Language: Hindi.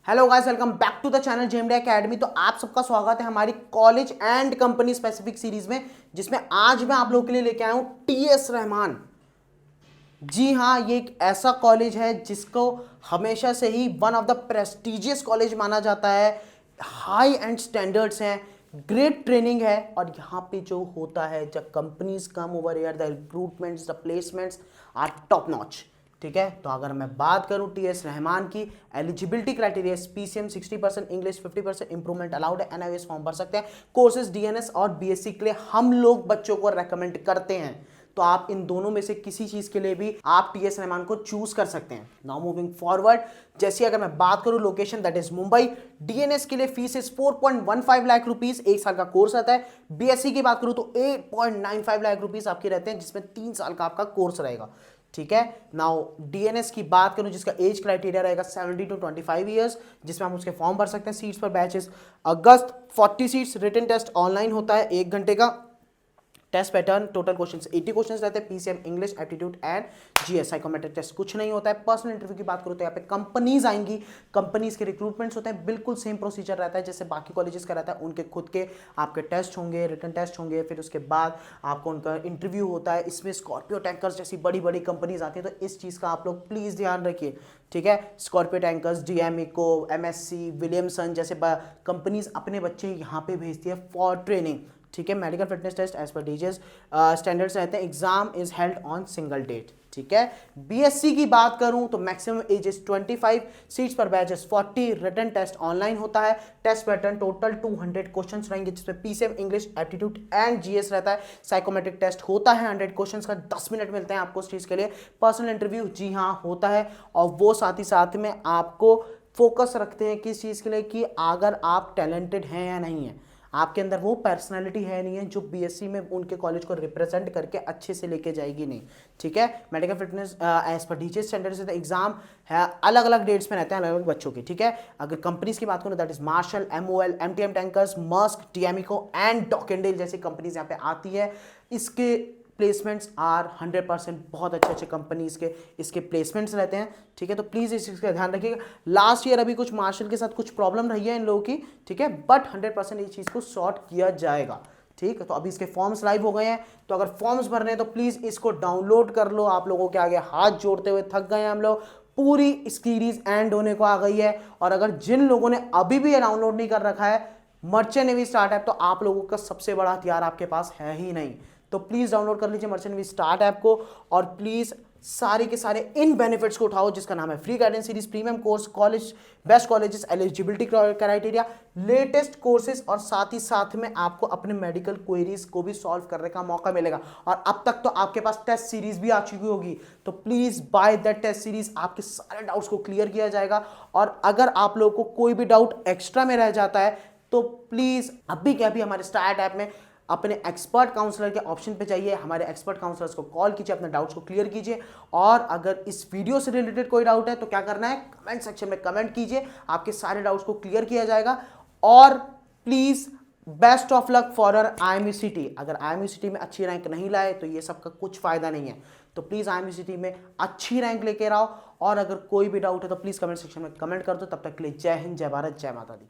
Hello guys, welcome back to the channel JMD academy. तो आप सबका स्वागत है हमारी college and company specific series में, जिसमें आज मैं आप लोगों के लिए लेके आया हूं टीएस रहमान। जी हाँ, ये एक ऐसा कॉलेज है जिसको हमेशा से ही one of the prestigious college माना जाता है। हाई एंड स्टैंडर्ड्स हैं, ग्रेट ट्रेनिंग है, और यहाँ पे जो होता है जब companies come over here, the recruitments, the placements are top notch. ठीक है, तो अगर मैं बात करूं टीएस रहमान की, eligibility criteria PCM 60%, English 50% improvement allowed है, एनआईएस फॉर्म भर सकते हैं। कोर्सेज डीएनएस और बीएससी के लिए हम लोग बच्चों को रेकमेंड करते हैं, तो आप इन दोनों में से किसी चीज के लिए भी आप टीएस रहमान को चूज कर सकते हैं। नाउ मूविंग फॉरवर्ड, जैसे अगर मैं बात करूं location, that is Mumbai. DNS के लिए फीस इज 4.15 लाख रुपीस, एक साल का कोर्स आता है। बीएससी की बात करूं तो 8.95 लाख रुपीस आपके रहते हैं, जिसमें 3 साल का आपका कोर्स रहेगा। ठीक है, नाउ डीएनएस की बात करूं जिसका एज क्राइटेरिया रहेगा 70 टू 25 ईयर्स, जिसमें हम उसके फॉर्म भर सकते हैं। Seats per batches August, 40 seats, written test online होता है 1 घंटे का। Test pattern, total questions 80 questions रहते हैं। PCM, English, aptitude and GS. Psychometric test कुछ नहीं होता है। पर्सनल इंटरव्यू की बात करूं तो यहाँ पे कंपनीज आएंगी, कंपनीज के रिक्रूटमेंट्स होते हैं, बिल्कुल सेम प्रोसीजर रहता है जैसे बाकी कॉलेजेस का रहता है। उनके खुद के आपके टेस्ट होंगे, रिटन टेस्ट होंगे, फिर उसके बाद आपको उनका इंटरव्यू होता है। इसमें स्कॉर्पियो टैंकर्स जैसी बड़ी बड़ी कंपनीज आती है, तो इस चीज़ का आप लोग प्लीज़ ध्यान रखिए। ठीक है, स्कॉर्पियो टैंकर्स, डीएमइको, एमएससी, विलियमसन जैसे कंपनीज अपने बच्चे यहाँ पे भेजती है फॉर ट्रेनिंग। ठीक है, medical fitness test as per DGs standards रहते हैं। Exam is held on single date. ठीक है, बीएससी की बात करूं तो maximum age is 25, seats per batches 40, written test online होता है। टेस्ट पैटर्न टोटल 200 क्वेश्चंस रहेंगे, जिसमें PCM, English, aptitude and GS रहता है। साइकोमेट्रिक टेस्ट होता है 100 क्वेश्चंस का, 10 मिनट मिलते हैं आपको उस चीज के लिए। पर्सनल इंटरव्यू जी हाँ होता है, और वो साथ ही साथ में आपको फोकस रखते हैं किस चीज के लिए, कि अगर आप टैलेंटेड हैं या नहीं है, आपके अंदर वो पर्सनालिटी है नहीं है जो बीएससी में उनके कॉलेज को रिप्रेजेंट करके अच्छे से लेके जाएगी नहीं। ठीक है, medical fitness as per DG standard से एग्जाम है, अलग अलग डेट्स में रहते हैं अलग अलग बच्चों के। ठीक है, अगर कंपनीज की बात करूं that is Marshall, MOL, MTM tankers, Maersk, DMECO and Dockendale जैसी कंपनीज यहाँ पे आती है। इसके प्लेसमेंट्स आर 100%, बहुत अच्छे अच्छे कंपनीज के इसके प्लेसमेंट्स रहते हैं। ठीक है, तो प्लीज़ इस चीज़ का ध्यान रखिएगा। लास्ट ईयर अभी कुछ मार्शल के साथ कुछ प्रॉब्लम रही है इन लोगों की, ठीक है, बट 100% इस चीज़ को सॉर्ट किया जाएगा। ठीक है, तो अभी इसके फॉर्म्स लाइव हो गए हैं, तो अगर फॉर्म्स भरने हैं तो प्लीज़ इसको डाउनलोड कर लो। आप लोगों के आगे हाथ जोड़ते हुए थक गए हैं हम लोग, पूरी सीरीज एंड होने को आ गई है। और अगर जिन लोगों ने अभी भी ये डाउनलोड नहीं कर रखा है मर्चेंट नेवी स्टार्ट ऐप, तो आप लोगों का सबसे बड़ा हथियार आपके पास है ही नहीं। तो प्लीज डाउनलोड कर लीजिए मर्चेंट नेवी स्टार्ट ऐप को, और प्लीज सारे के सारे इन बेनिफिट्स को उठाओ, जिसका नाम है free guidance series, premium course, college, best colleges, eligibility criteria, latest courses, और साथ ही साथ में आपको अपने मेडिकल क्वेरीज को भी सॉल्व करने का मौका मिलेगा। और अब तक तो आपके पास टेस्ट सीरीज भी आ चुकी होगी, तो please buy that test series आपके सारे डाउट्स को क्लियर किया जाएगा। और अगर आप लोगों को कोई भी डाउट एक्स्ट्रा में रह जाता है तो प्लीज अभी क्या भी हमारे स्टार्ट ऐप में अपने एक्सपर्ट काउंसलर के ऑप्शन पे जाइए, हमारे एक्सपर्ट काउंसलर्स को कॉल कीजिए, अपने डाउट्स को क्लियर कीजिए। और अगर इस वीडियो से रिलेटेड कोई डाउट है तो क्या करना है, कमेंट सेक्शन में कमेंट कीजिए, आपके सारे डाउट्स को क्लियर किया जाएगा। और please best of luck for IMUCT। अगर IMUCT में अच्छी रैंक नहीं लाए तो ये सबका कुछ फायदा नहीं है, तो प्लीज IMUCT में अच्छी रैंक लेकर आओ। और अगर कोई भी डाउट है तो प्लीज कमेंट सेक्शन में कमेंट कर दो। तब तक के लिए जय हिंद, जय भारत, जय माता दी।